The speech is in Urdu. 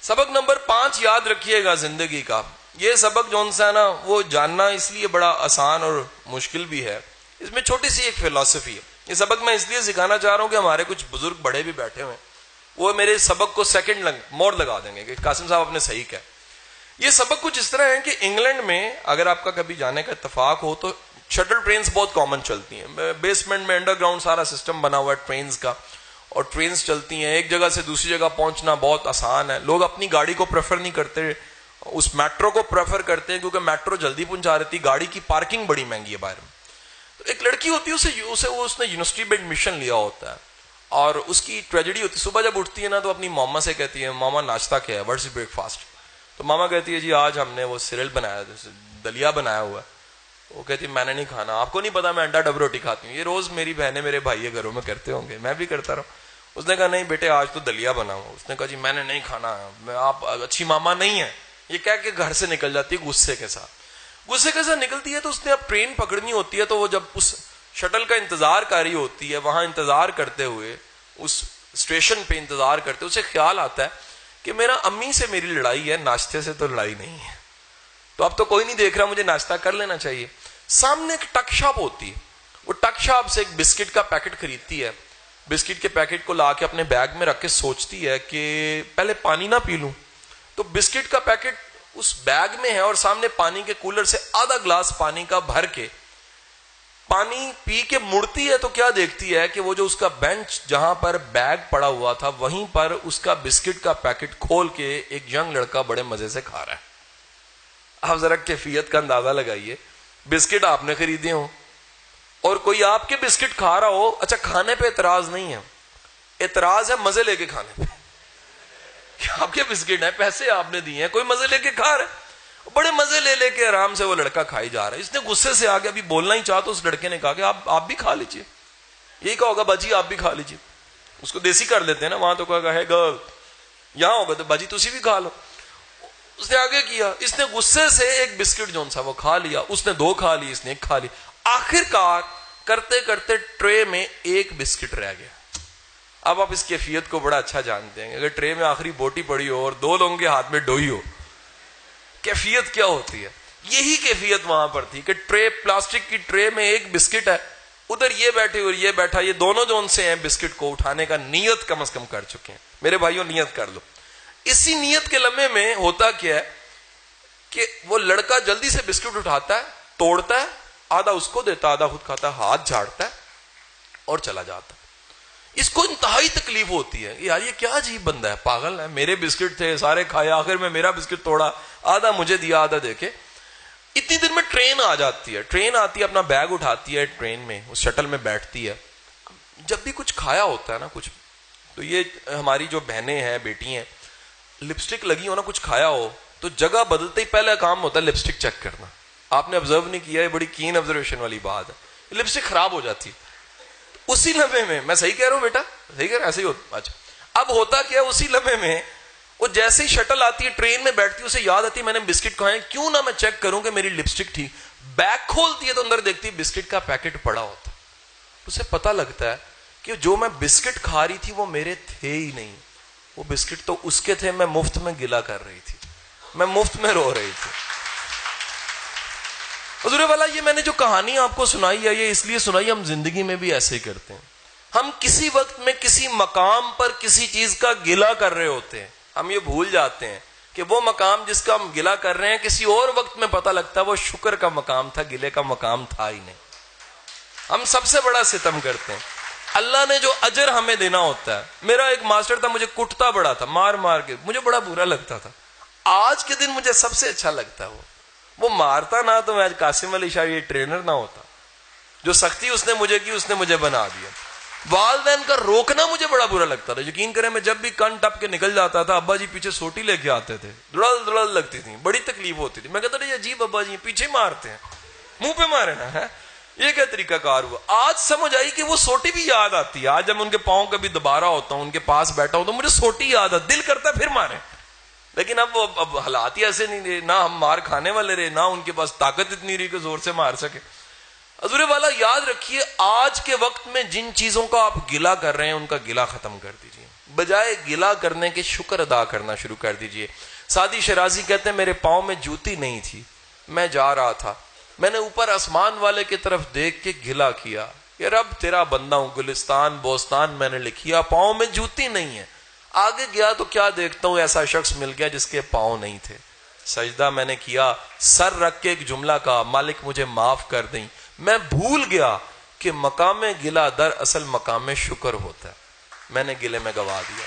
سبق نمبر 5 یاد رکھیے گا زندگی کا. یہ سبق جو ہے نا وہ جاننا اس لیے بڑا آسان اور مشکل بھی ہے. اس میں چھوٹی سی ایک فلسفی ہے. یہ سبق میں اس لیے سکھانا چاہ رہا ہوں کہ ہمارے کچھ بزرگ بڑے بھی بیٹھے ہوئے ہیں, وہ میرے سبق کو سیکنڈ موڑ لگا دیں گے کہ قاسم صاحب آپ نے صحیح کہا. یہ سبق کچھ اس طرح ہے کہ انگلینڈ میں اگر آپ کا کبھی جانے کا اتفاق ہو تو شٹل ٹرینز بہت کامن چلتی ہیں. بیسمنٹ میں انڈر گراؤنڈ سارا سسٹم بنا ہوا ہے ٹرینز کا, اور ٹرینز چلتی ہیں. ایک جگہ سے دوسری جگہ پہنچنا بہت آسان ہے. لوگ اپنی گاڑی کو پریفر نہیں کرتے, اس میٹرو کو پریفر کرتے ہیں کیونکہ میٹرو جلدی پہنچا رہتی, گاڑی کی پارکنگ بڑی مہنگی ہے باہر میں. تو ایک لڑکی ہوتی ہے اس نے یونیورسٹی میں ایڈمیشن لیا ہوتا ہے, اور اس کی ٹریجڈی ہوتی ہے. صبح جب اٹھتی ہے نا تو اپنی ماما سے کہتی ہے ماما ناشتہ کیا ہے, واٹس بریک فاسٹ. تو ماما کہتی ہے جی آج ہم نے وہ سیریل بنایا, دلیا بنایا ہوا ہے. وہ کہتی ہے میں نے نہیں کھانا. آپ کو نہیں پتا میں انڈا ڈبل روٹی کھاتی ہوں. یہ روز میری بہنیں میرے بھائی گھروں میں کرتے ہوں گے, میں بھی کرتا رہا. اس نے کہا نہیں بیٹے آج تو دلیا بنا ہوا. اس نے کہا جی میں نے نہیں کھانا, آپ اچھی ماما نہیں ہے. یہ کہہ کے گھر سے نکل جاتی ہے غصے کے ساتھ. غصے کے ساتھ نکلتی ہے تو اس نے اب ٹرین پکڑنی ہوتی ہے. تو وہ جب اس شٹل کا انتظار کر رہی ہوتی ہے, وہاں انتظار کرتے ہوئے اس اسٹیشن پہ انتظار کرتے اسے خیال آتا ہے کہ میرا امی سے میری لڑائی ہے, ناشتے سے تو لڑائی نہیں ہے. تو اب تو کوئی نہیں دیکھ رہا, مجھے ناشتہ کر لینا چاہیے. سامنے ایک ٹک شاپ ہوتی ہے, وہ ٹک شاپ سے ایک بسکٹ کا پیکٹ خریدتی ہے. بسکٹ کے پیکٹ کو لا کے اپنے بیگ میں رکھ کے سوچتی ہے کہ پہلے پانی نہ پی لوں. تو بسکٹ کا پیکٹ اس بیگ میں ہے اور سامنے پانی کے کولر سے آدھا گلاس پانی کا بھر کے پانی پی کے مڑتی ہے تو کیا دیکھتی ہے کہ وہ جو اس کا بینچ جہاں پر بیگ پڑا ہوا تھا وہیں پر اس کا بسکٹ کا پیکٹ کھول کے ایک ینگ لڑکا بڑے مزے سے کھا رہا ہے. آپ ذرا کیفیت کا اندازہ لگائیے. بسکٹ آپ نے خریدے ہوں اور کوئی آپ کے بسکٹ کھا رہا ہو. اچھا کھانے پہ اعتراض نہیں ہے, اعتراض ہے مزے لے کے کھانے پہ. آپ کے بسکٹ ہیں, پیسے آپ نے دیے ہیں, کوئی مزے لے کے کھا رہا ہے. بڑے مزے لے لے کے آرام سے وہ لڑکا کھائی جا رہا ہے. اس نے غصے سے آگے ابھی بولنا ہی چاہا تو اس لڑکے نے کہا کہ آپ بھی کھا لیجیے. یہی کہا ہوگا باجی آپ بھی کھا لیجیے. اس کو دیسی کر لیتے ہیں نا, وہاں تو کہا ہے گرل, یہاں ہوگا تو باجی تسی بھی کھا لو. اس نے آگے کیا, اس نے غصے سے ایک بسکٹ جو سا وہ کھا لیا. اس نے 2 کھا لی, اس نے 1 کھا لی. آخر کار کرتے کرتے ٹرے میں 1 بسکٹ رہ گیا. اب آپ اس کیفیت کو بڑا اچھا جانتے ہیں. اگر ٹرے میں آخری بوٹی پڑی ہو اور 2 لوگوں کے ہاتھ میں ڈوئی ہو, کیفیت کیا ہوتی ہے. یہی کیفیت وہاں پر تھی کہ ٹرے, پلاسٹک کی ٹرے میں 1 بسکٹ ہے, ادھر یہ بیٹھے اور یہ بیٹھا, یہ دونوں جو ان سے ہیں بسکٹ کو اٹھانے کا نیت کم از کم کر چکے ہیں. میرے بھائیوں نیت کر لو. اسی نیت کے لمحے میں ہوتا کیا ہے کہ وہ لڑکا جلدی سے بسکٹ اٹھاتا ہے, توڑتا ہے, آدھا اس کو دیتا آدھا خود کھاتا ہے, ہاتھ جھاڑتا ہے اور چلا جاتا ہے. اس کو انتہائی تکلیف ہوتی ہے, یار یہ کیا عجیب بندہ ہے, پاگل ہے. میرے بسکٹ تھے سارے کھائے, آخر میں میرا بسکٹ توڑا, آدھا مجھے دیا آدھا دے کے. اتنی دیر میں ٹرین آ جاتی ہے. ٹرین آتی ہے, اپنا بیگ اٹھاتی ہے, ٹرین میں اس شٹل میں بیٹھتی ہے. جب بھی کچھ کھایا ہوتا ہے نا کچھ, تو یہ ہماری جو بہنیں ہیں بیٹی ہیں, لپسٹک لگی ہو نا, کچھ کھایا ہو تو جگہ بدلتے ہی پہلا کام ہوتا ہے لپسٹک چیک کرنا. آپ نے آبزرو نہیں کیا, یہ بڑی کین آبزرویشن والی بات ہے. لپسٹک خراب ہو جاتی ہے اسی لمحے میں صحیح کہہ رہا ہوں بیٹا, صحیح کہہ رہا, ایسے ہی ہوتا. اچھا اب ہوتا کیا, اسی لمحے میں وہ جیسے ہی شٹل آتی ہے, ٹرین میں بیٹھتی ہے, اسے یاد آتی ہے میں نے بسکٹ کھائے, کیوں نہ میں چیک کروں کہ میری لپسٹک تھی. بیگ کھولتی ہے تو اندر دیکھتی ہے بسکٹ کا پیکٹ پڑا ہوتا. اسے پتا لگتا ہے کہ جو میں بسکٹ کھا رہی تھی وہ میرے تھے ہی نہیں, وہ بسکٹ تو اس کے تھے, میں مفت میں گلا کر رہی تھی, میں مفت میں رو رہی تھی. حضور والا یہ میں نے جو کہانی آپ کو سنائی ہے یہ اس لیے سنائی, ہم زندگی میں بھی ایسے ہی کرتے ہیں. ہم کسی وقت میں کسی مقام پر کسی چیز کا گلہ کر رہے ہوتے ہیں, ہم یہ بھول جاتے ہیں کہ وہ مقام جس کا ہم گلہ کر رہے ہیں کسی اور وقت میں پتہ لگتا ہے وہ شکر کا مقام تھا, گلے کا مقام تھا ہی نہیں. ہم سب سے بڑا ستم کرتے ہیں. اللہ نے جو اجر ہمیں دینا ہوتا ہے. میرا ایک ماسٹر تھا, مجھے کٹتا بڑا تھا, مار مار کے, مجھے بڑا برا لگتا تھا. آج کے دن مجھے سب سے اچھا لگتا ہے وہ مارتا نہ تو میں آج قاسم علی شاہ یہ ٹرینر نہ ہوتا. جو سختی اس نے مجھے کی اس نے مجھے بنا دیا. والدین کا روکنا مجھے بڑا برا لگتا تھا. یقین کریں میں جب بھی کن ٹپ کے نکل جاتا تھا, ابا جی پیچھے سوٹی لے کے آتے تھے, دڑل دڑل لگتی تھی, بڑی تکلیف ہوتی تھی. میں کہتا تھا یہ عجیب ابا جی پیچھے مارتے ہیں, منہ پہ مارے نا ہے, یہ کیا طریقہ کار ہوا. آج سمجھ آئی کہ وہ سوٹی بھی یاد آتی ہے. آج جب ان کے پاؤں کبھی دوبارہ ہوتا ہوں, ان کے پاس بیٹھا ہوں تو مجھے سوٹی یاد آتی, دل کرتا ہے پھر مارے. لیکن اب حالات ہی ایسے نہیں رہے, نہ ہم مار کھانے والے رہے, نہ ان کے پاس طاقت اتنی رہی کہ زور سے مار سکے. حضور والا یاد رکھیے آج کے وقت میں جن چیزوں کا آپ گلہ کر رہے ہیں ان کا گلہ ختم کر دیجئے، بجائے گلہ کرنے کے شکر ادا کرنا شروع کر دیجئے۔ سعدی شرازی کہتے ہیں میرے پاؤں میں جوتی نہیں تھی، میں جا رہا تھا، میں نے اوپر آسمان والے کی طرف دیکھ کے گلہ کیا کہ رب تیرا بندہ ہوں، گلستان بوستان میں نے لکھیا، پاؤں میں جوتی نہیں ہے، آگے گیا تو کیا دیکھتا ہوں ایسا شخص مل گیا جس کے پاؤں نہیں تھے، سجدہ میں نے کیا، سر رکھ کے ایک جملہ کہا مالک مجھے معاف کر دیں، میں بھول گیا کہ مقام گلہ در اصل مقام شکر ہوتا ہے، میں نے گلے میں گوا دیا۔